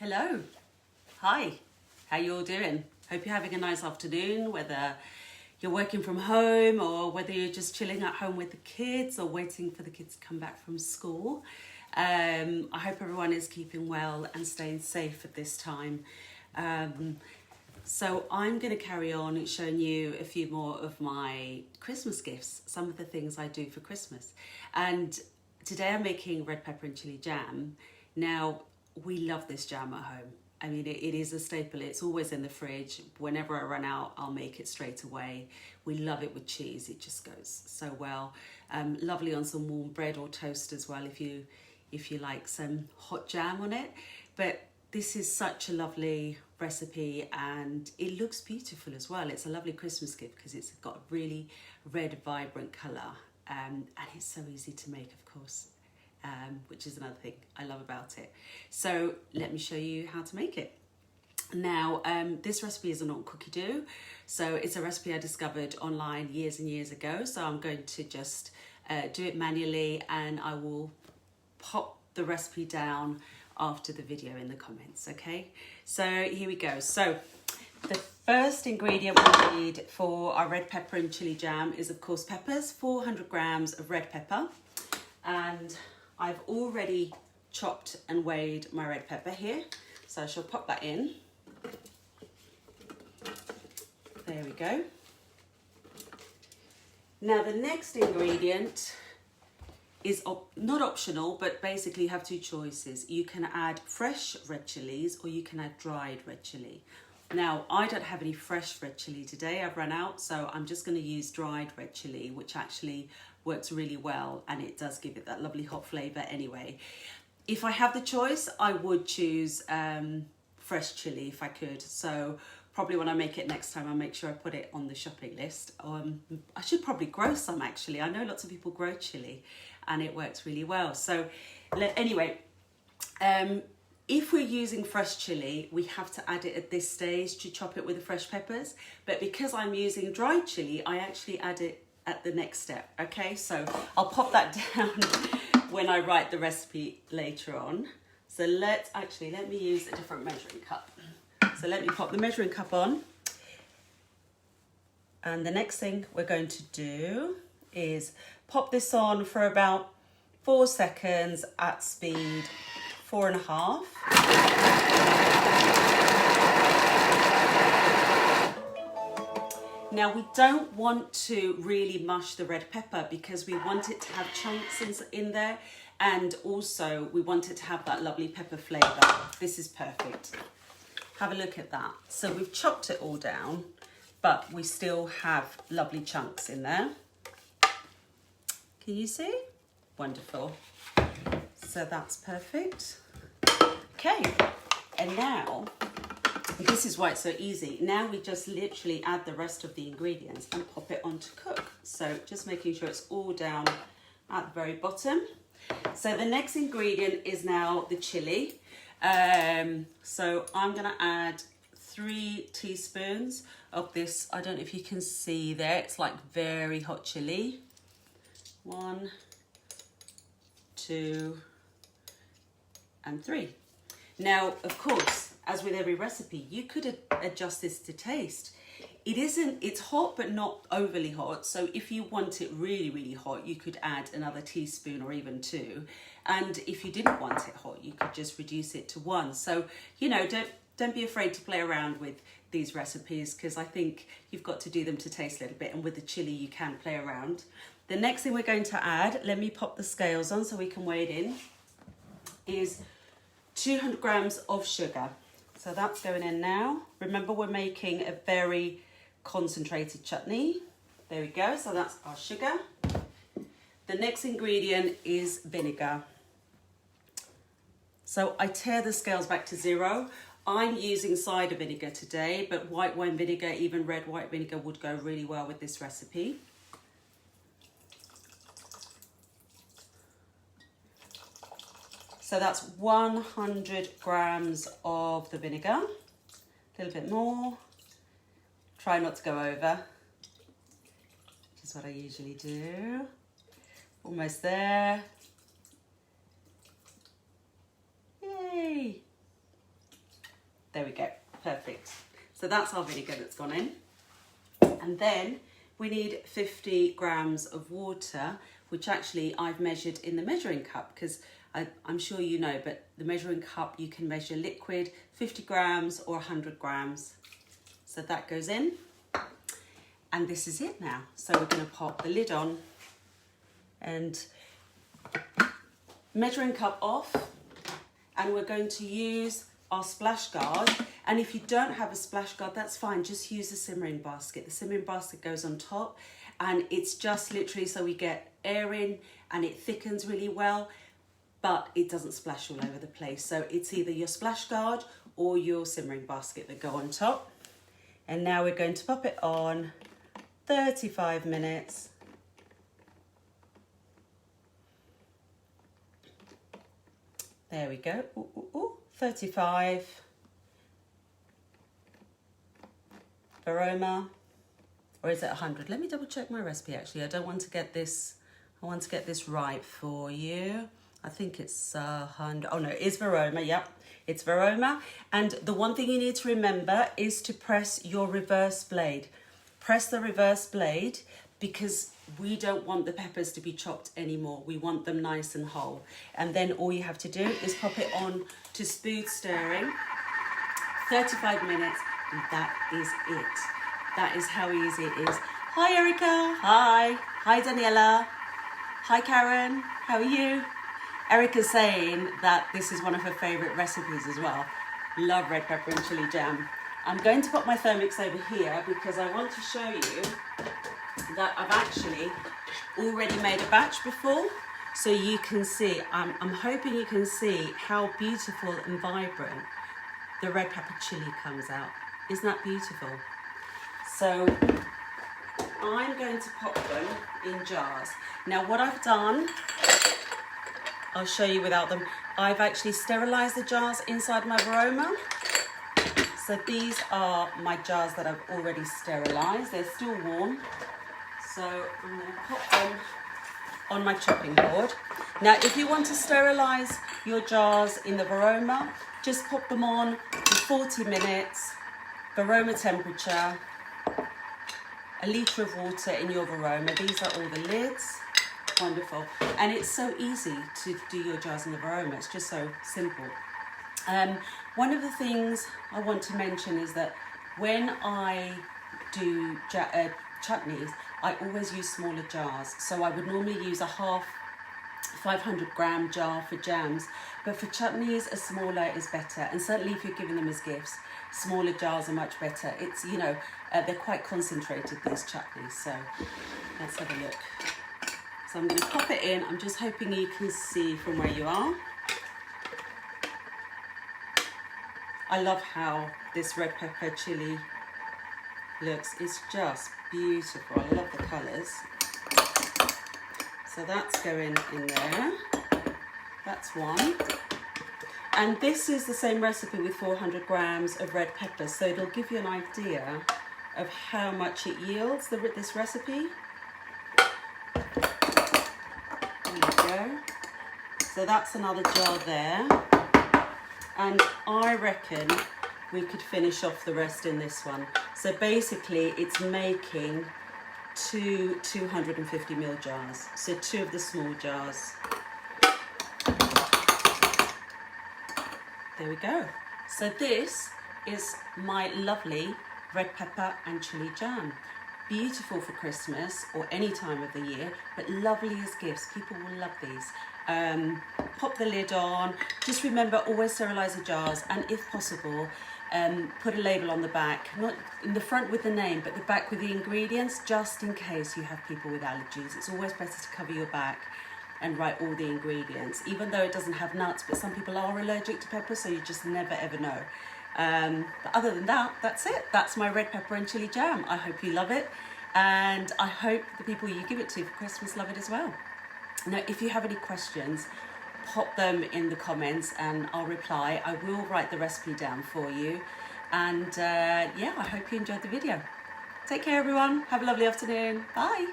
Hello. Hi. How you all doing? Hope you're having a nice afternoon, whether you're working from home or whether you're just chilling at home with the kids or waiting for the kids to come back from school. I hope everyone is keeping well and staying safe at this time. So I'm going to carry on showing you a few more of my Christmas gifts, some of the things I do for Christmas. And today I'm making red pepper and chili jam. Now, we love this jam at home. I mean, it is a staple. It's always in the fridge. Whenever I run out, I'll make it straight away. We love it with cheese. It just goes so well. Lovely on some warm bread or toast as well if you like some hot jam on it. But this is such a lovely recipe and it looks beautiful as well. It's a lovely Christmas gift because it's got a really red, vibrant colour, and it's so easy to make, of course. Which is another thing I love about it. So let me show you how to make it. Now, this recipe is a non-cookie dough, so it's a recipe I discovered online years and years ago. So I'm going to just do it manually, and I will pop the recipe down after the video in the comments, okay? So here we go. So the first ingredient we need for our red pepper and chili jam is, of course, peppers, 400 grams of red pepper. And I've already chopped and weighed my red pepper here, so I shall pop that in. There we go. Now the next ingredient is not optional, but basically you have two choices. You can add fresh red chillies or you can add dried red chilli. Now, I don't have any fresh red chilli today. I've run out, so I'm just going to use dried red chilli, which actually works really well, and it does give it that lovely hot flavour anyway. If I have the choice, I would choose fresh chilli if I could. So probably when I make it next time, I'll make sure I put it on the shopping list. I should probably grow some, actually. I know lots of people grow chilli, and it works really well. So anyway, if we're using fresh chilli, we have to add it at this stage to chop it with the fresh peppers. But because I'm using dried chilli, I actually add it at the next step, okay? So I'll pop that down when I write the recipe later on. So let me use a different measuring cup. So let me pop the measuring cup on. And the next thing we're going to do is pop this on for about 4 seconds at speed 4.5. Now we don't want to really mush the red pepper because we want it to have chunks in there, and also we want it to have that lovely pepper flavour. This is perfect. Have a look at that. So we've chopped it all down, but we still have lovely chunks in there. Can you see? Wonderful. So that's perfect. Okay, and now, this is why it's so easy. Now we just literally add the rest of the ingredients and pop it on to cook. So just making sure it's all down at the very bottom. So the next ingredient is now the chili. So I'm gonna add 3 teaspoons of this. I don't know if you can see there, it's like very hot chili. 1, 2, and 3. Now, of course, as with every recipe, you could adjust this to taste. It's hot, but not overly hot. So if you want it really, really hot, you could add another teaspoon or even 2. And if you didn't want it hot, you could just reduce it to 1. So, you know, don't be afraid to play around with these recipes, because I think you've got to do them to taste a little bit. And with the chili, you can play around. The next thing we're going to add, let me pop the scales on so we can weigh it in, is 200 grams of sugar. So that's going in now. Remember, we're making a very concentrated chutney. There we go. So that's our sugar. The next ingredient is vinegar. So I tear the scales back to 0. I'm using cider vinegar today, but white wine vinegar, even red white vinegar, would go really well with this recipe. So that's 100 grams of the vinegar, a little bit more. Try not to go over, which is what I usually do. Almost there. Yay! There we go, perfect. So that's our vinegar that's gone in. And then we need 50 grams of water, which actually I've measured in the measuring cup, because I'm sure you know, but the measuring cup, you can measure liquid, 50 grams or 100 grams. So that goes in. And this is it now. So we're going to pop the lid on and measuring cup off. And we're going to use our splash guard. And if you don't have a splash guard, that's fine. Just use the simmering basket. The simmering basket goes on top, and it's just literally so we get air in and it thickens really well, but it doesn't splash all over the place. So it's either your splash guard or your simmering basket that go on top. And now we're going to pop it on 35 minutes. There we go. Ooh, ooh, ooh. 35. Varoma, or is it 100? Let me double check my recipe actually. I don't want to get this, I want to get this right for you. I think it's 100. Oh no, it is Varoma, yep. It's Varoma. And the one thing you need to remember is to press your reverse blade. Press the reverse blade because we don't want the peppers to be chopped anymore. We want them nice and whole. And then all you have to do is pop it on to smooth stirring, 35 minutes, and that is it. That is how easy it is. Hi Erica, hi. Hi Daniela. Hi Karen, how are you? Erica's saying that this is one of her favourite recipes as well. Love red pepper and chili jam. I'm going to put my Thermomix over here because I want to show you that I've actually already made a batch before. So you can see, I'm hoping you can see how beautiful and vibrant the red pepper chili comes out. Isn't that beautiful? So I'm going to pop them in jars. Now what I've done, I'll show you without them. I've actually sterilised the jars inside my Varoma. So these are my jars that I've already sterilised. They're still warm. So I'm going to pop them on my chopping board. Now if you want to sterilise your jars in the Varoma, just pop them on for 40 minutes, Varoma temperature, a litre of water in your Varoma. These are all the lids. Wonderful. And it's so easy to do your jars in the Varoma. It's just so simple. One of the things I want to mention is that when I do chutneys, I always use smaller jars. So I would normally use a half 500 gram jar for jams, but for chutneys a smaller is better. And certainly if you're giving them as gifts, smaller jars are much better. It's, you know, they're quite concentrated, these chutneys. So let's have a look. So I'm going to pop it in. I'm just hoping you can see from where you are. I love how this red pepper chili looks. It's just beautiful. I love the colours. So that's going in there. That's one. And this is the same recipe with 400 grams of red peppers. So it'll give you an idea of how much it yields, this recipe. There we go. So that's another jar there. And I reckon we could finish off the rest in this one. So basically it's making two 250ml jars. So two of the small jars. There we go. So this is my lovely red pepper and chili jam. Beautiful for Christmas or any time of the year, but lovely as gifts. People will love these. Pop the lid on. Just remember, always sterilise the jars, and if possible, put a label on the back, not in the front with the name, but the back with the ingredients, just in case you have people with allergies. It's always better to cover your back and write all the ingredients, even though it doesn't have nuts, but some people are allergic to pepper, so you just never ever know. But other than that, that's it. That's my red pepper and chili jam. I hope you love it, and I hope the people you give it to for Christmas love it as well. Now, if you have any questions, pop them in the comments and I'll reply. I will write the recipe down for you. And yeah, I hope you enjoyed the video. Take care, everyone. Have a lovely afternoon. Bye.